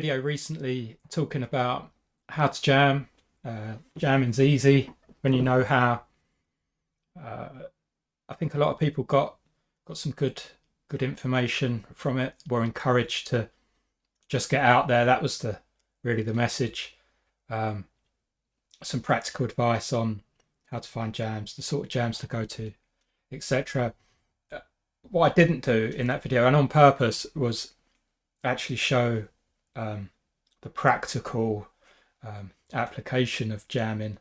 video recently talking about how to jam. Jamming's easy when you know how. I think a lot of people got some good information from it. Were encouraged to just get out there. That was really the message. Some practical advice on how to find jams, the sort of jams to go to, etc. What I didn't do in that video, and on purpose, was actually show the practical application of jamming.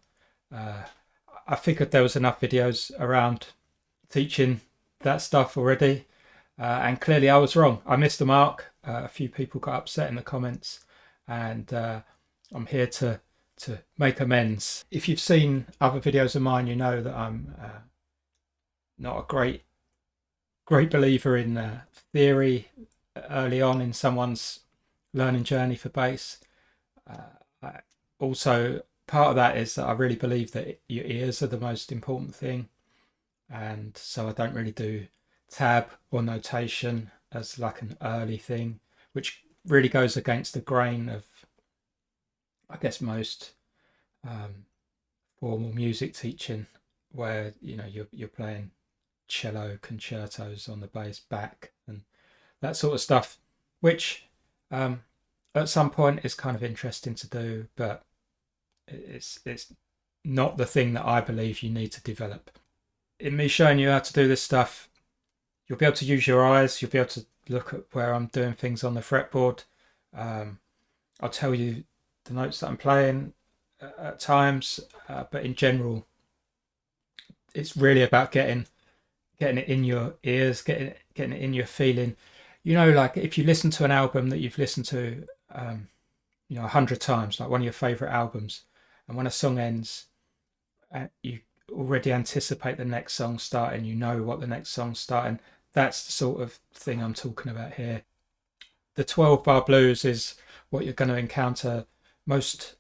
I figured there was enough videos around teaching that stuff already, and clearly I was wrong. I missed the mark. A few people got upset in the comments, and I'm here to make amends. If you've seen other videos of mine, you know that I'm not a great believer in theory early on in someone's learning journey for bass. Also, part of that is that I really believe that your ears are the most important thing, and so I don't really do tab or notation as like an early thing, which really goes against the grain of, I guess, most formal music teaching, where you're playing cello concertos on the bass back and that sort of stuff, which at some point is kind of interesting to do, but it's not the thing that I believe you need to develop. In me showing you how to do this stuff, you'll be able to use your eyes, you'll be able to look at where I'm doing things on the fretboard. I'll tell you the notes that I'm playing at times, but in general, it's really about getting it in your ears, getting it in your feeling. Like if you listen to an album that you've listened to 100 times, like one of your favorite albums, and when a song ends, you already anticipate the next song starting, you know what the next song's starting. That's the sort of thing I'm talking about here. The 12-bar blues is what you're going to encounter most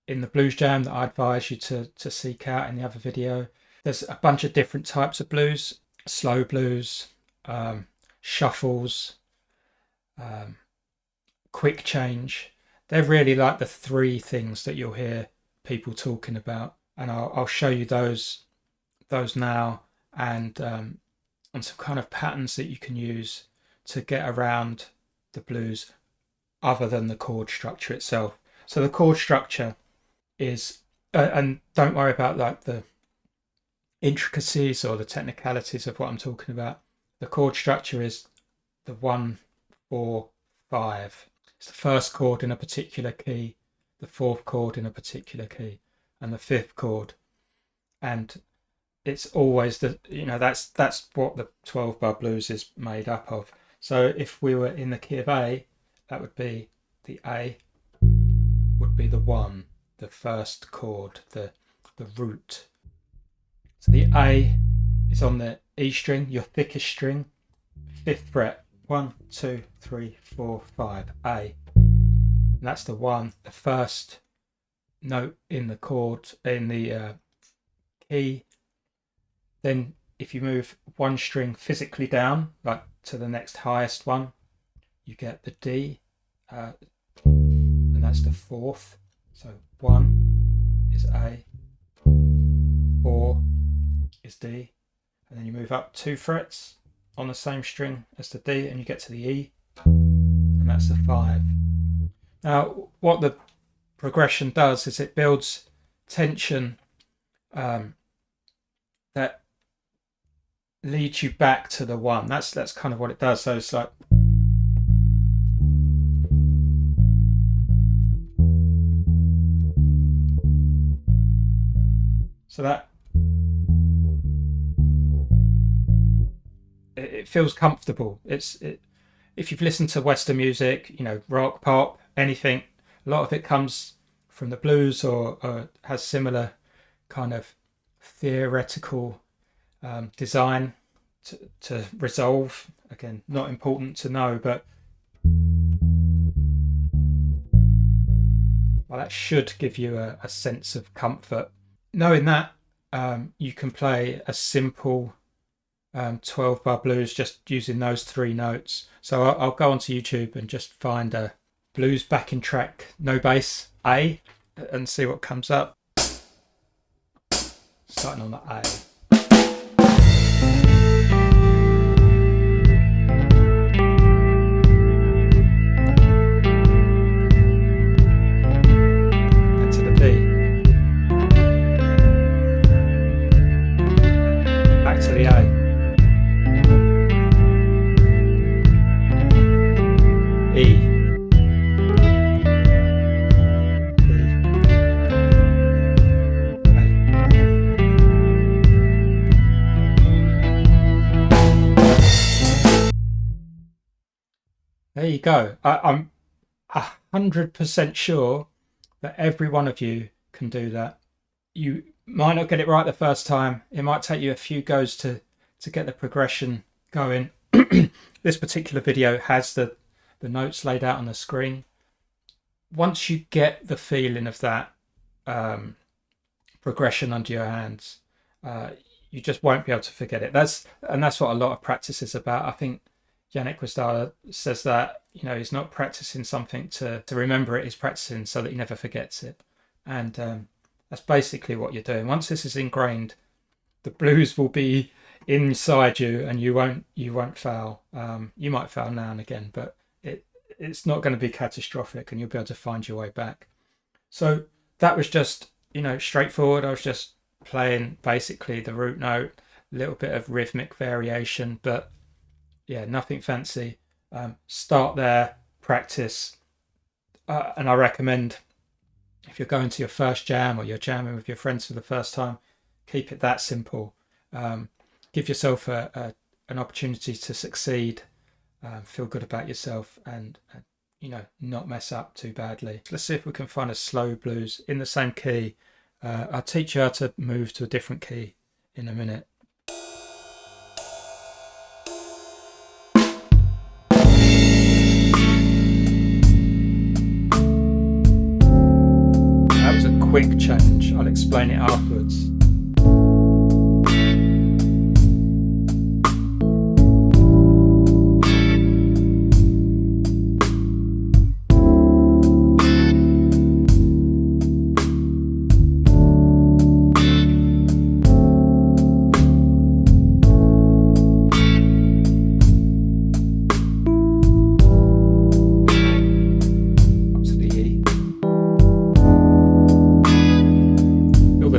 in the blues jam that I advise you to seek out in the other video. There's a bunch of different types of blues: slow blues, shuffles, quick change. They're really like the three things that you'll hear people talking about, and I'll show you those now, and some kind of patterns that you can use to get around the blues other than the chord structure itself. So the chord structure is, and don't worry about like the intricacies or the technicalities of what I'm talking about. The chord structure is the 1, 4, 5. It's the first chord in a particular key, the fourth chord in a particular key, and the fifth chord. And it's always that's what the 12-bar blues is made up of. So if we were in the key of A, that would be the A would be the 1, the first chord, the root. So the A is on the E string, your thickest string, 5th fret. 1, 2, 3, 4, 5, A. And that's the 1, the first note in the chord, in the key. Then if you move one string physically down, like to the next highest one, you get the D, and that's the 4th. So 1 is A, 4 is D, and then you move up 2 frets on the same string as the D, and you get to the E, and that's the 5. Now, what the progression does is it builds tension that leads you back to the 1. That's kind of what it does. So it's like, so that it feels comfortable. If you've listened to Western music, rock, pop, anything, a lot of it comes from the blues or has similar kind of theoretical design to resolve. Again, not important to know, but that should give you a sense of comfort. Knowing that, you can play a simple 12-bar blues just using those 3 notes. So I'll go onto YouTube and just find a blues backing track, no bass, A, and see what comes up. Starting on the A. There you go. I'm 100% sure that every one of you can do that. You might not get it right the first time. It might take you a few goes to get the progression going. This particular video has the notes laid out on the screen. Once you get the feeling of that progression under your hands, you just won't be able to forget it. That's what a lot of practice is about. I think Yannick Wistala says that, he's not practicing something to remember it, he's practicing so that he never forgets it. And that's basically what you're doing. Once this is ingrained, the blues will be inside you and you won't fail. You might fail now and again, but it's not going to be catastrophic and you'll be able to find your way back. So that was just, straightforward. I was just playing basically the root note, a little bit of rhythmic variation, but yeah, nothing fancy. Start there, practice, and I recommend if you're going to your first jam or you're jamming with your friends for the first time, keep it that simple. Give yourself an opportunity to succeed, feel good about yourself, and not mess up too badly. Let's see if we can find a slow blues in the same key. I'll teach you how to move to a different key in a minute. Quick change. I'll explain it afterwards.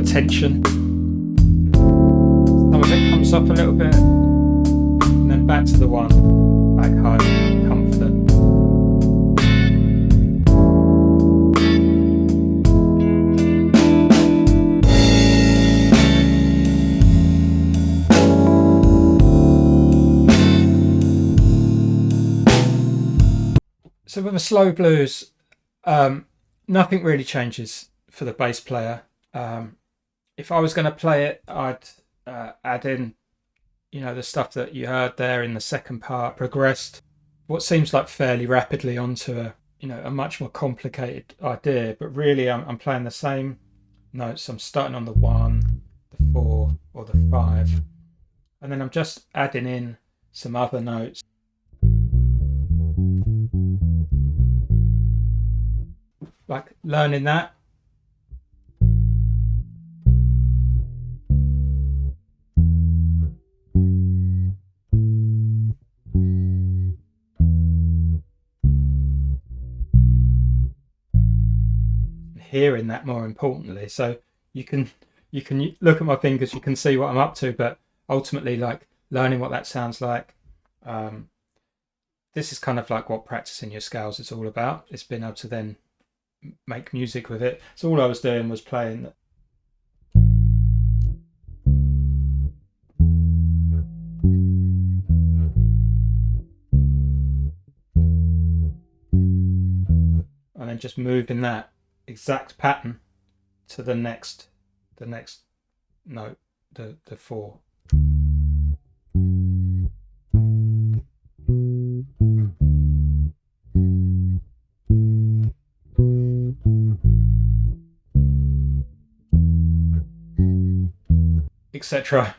Tension. Some of it comes up a little bit, and then back to the one, back home, comfort. So with a slow blues, nothing really changes for the bass player. If I was going to play it, I'd add in, the stuff that you heard there in the second part, progressed what seems like fairly rapidly onto a much more complicated idea. But really, I'm playing the same notes. I'm starting on the 1, the 4, or the 5, and then I'm just adding in some other notes. Like learning that. Hearing that more importantly, so you can look at my fingers, you can see what I'm up to, but ultimately like learning what that sounds like. This is kind of like what practicing your scales is all about. It's being able to then make music with it. So all I was doing was playing and then just moving that exact pattern to the next note, the 4. Etc.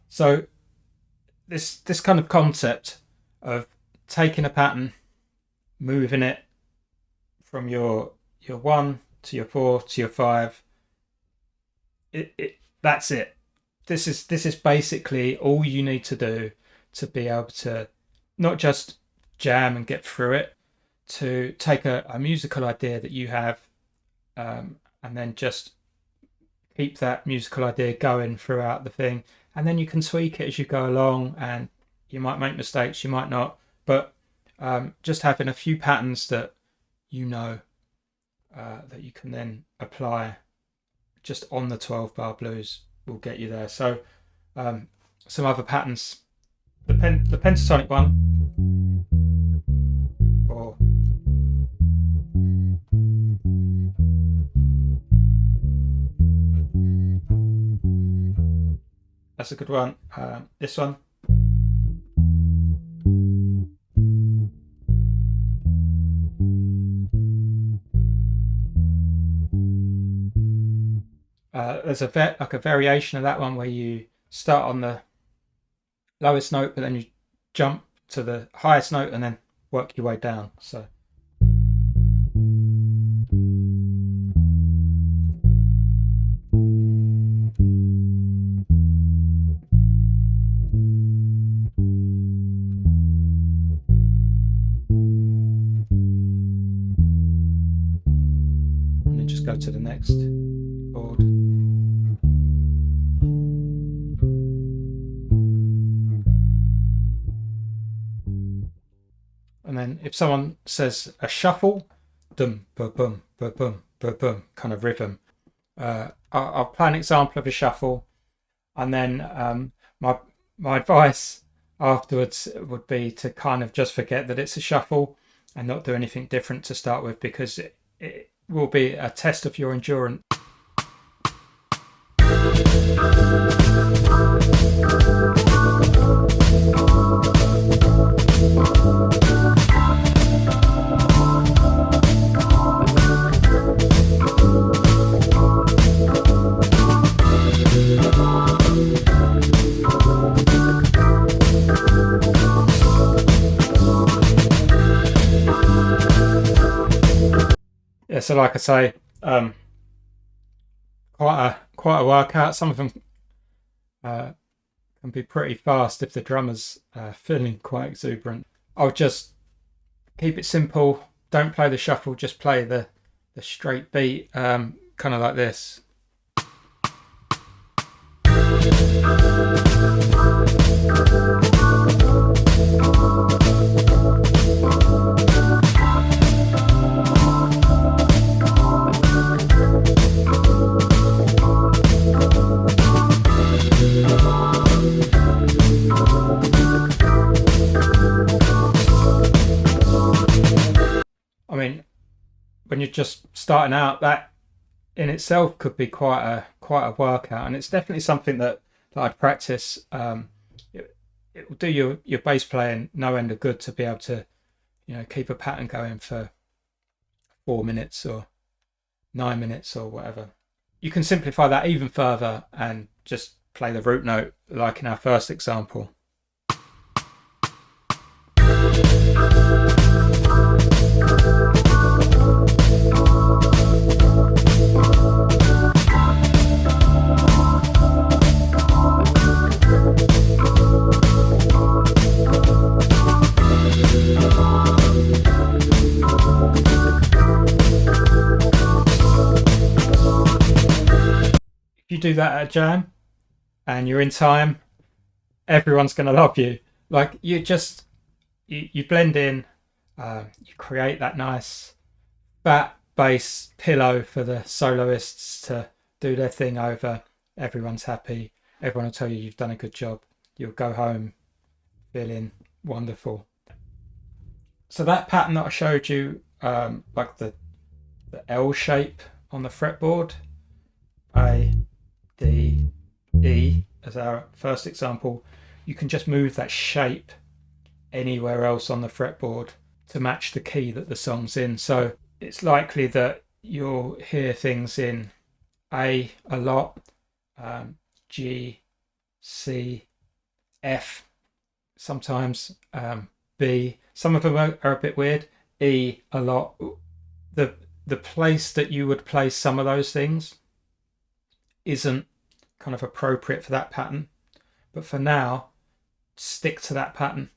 So this kind of concept of taking a pattern, moving it, from your 1 to your 4 to your 5. That's it. This is basically all you need to do to be able to not just jam and get through it, to take a musical idea that you have, and then just keep that musical idea going throughout the thing, and then you can tweak it as you go along, and you might make mistakes, you might not, but just having a few patterns that you know that you can then apply just on the 12-bar blues will get you there. So some other patterns, the pentatonic one, or that's a good one. This one. There's a variation of that one where you start on the lowest note, but then you jump to the highest note and then work your way down. So. And then just go to the next chord. And then if someone says a shuffle, dum ba bum ba bum ba bum kind of rhythm, I'll play an example of a shuffle, and then my advice afterwards would be to kind of just forget that it's a shuffle and not do anything different to start with, because it will be a test of your endurance. Yeah, so like I say, quite a workout. Some of them can be pretty fast if the drummer's feeling quite exuberant. I'll just keep it simple. Don't play the shuffle. Just play the straight beat, kind of like this. I mean, when you're just starting out, that in itself could be quite a workout, and it's definitely something that I'd practice. It will do your bass playing no end of good to be able to, keep a pattern going for 4 minutes or 9 minutes or whatever. You can simplify that even further and just play the root note like in our first example. If you do that at a jam and you're in time, everyone's going to love you. Like you blend in, you create that nice fat bass pillow for the soloists to do their thing over. Everyone's happy. Everyone will tell you you've done a good job. You'll go home feeling wonderful. So that pattern that I showed you, like the L shape on the fretboard, A, D, E as our first example, you can just move that shape anywhere else on the fretboard to match the key that the song's in. So it's likely that you'll hear things in A a lot, G, C, F sometimes, B. Some of them are a bit weird. E a lot. the place that you would place some of those things isn't kind of appropriate for that pattern. But for now, stick to that pattern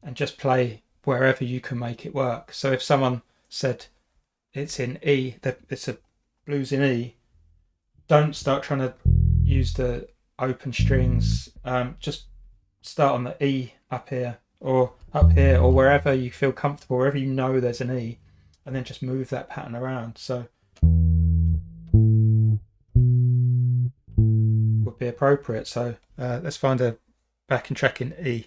and just play wherever you can make it work. So if someone said it's in E, it's a blues in E, don't start trying to use the open strings. Just start on the E up here or wherever you feel comfortable, wherever you know there's an E, and then just move that pattern around. So would be appropriate. So let's find a backing track in E.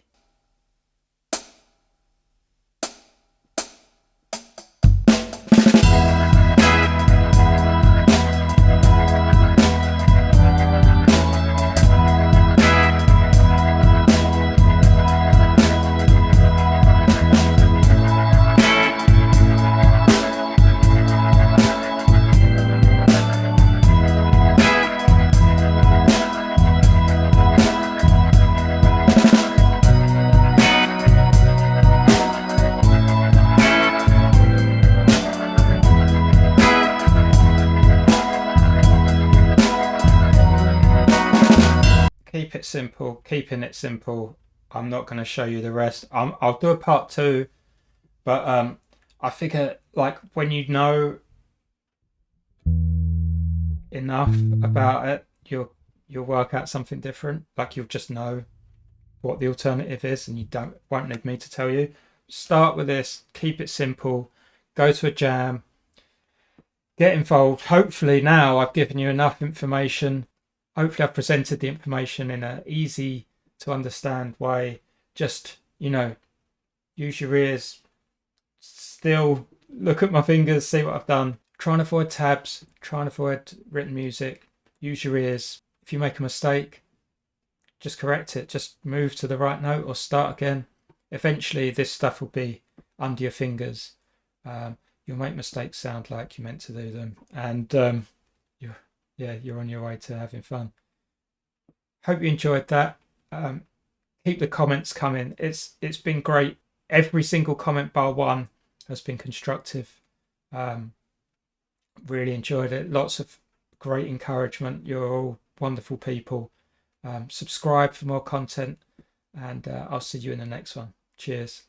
Keep it simple, keeping it simple. I'm not going to show you the rest. I'll do a part 2, but I figure like when you know enough about it, you'll work out something different. Like you'll just know what the alternative is, and you won't need me to tell you. Start with this, keep it simple, go to a jam, get involved. Hopefully now I've given you enough information. Hopefully I've presented the information in an easy to understand way. Just, use your ears, still look at my fingers, see what I've done. Try and avoid tabs, try and avoid written music, use your ears. If you make a mistake, just correct it, just move to the right note or start again. Eventually this stuff will be under your fingers. You'll make mistakes sound like you meant to do them, and you're on your way to having fun. Hope you enjoyed that. Keep the comments coming. It's been great. Every single comment bar one has been constructive. Really enjoyed it. Lots of great encouragement. You're all wonderful people. Subscribe for more content, and I'll see you in the next one. Cheers.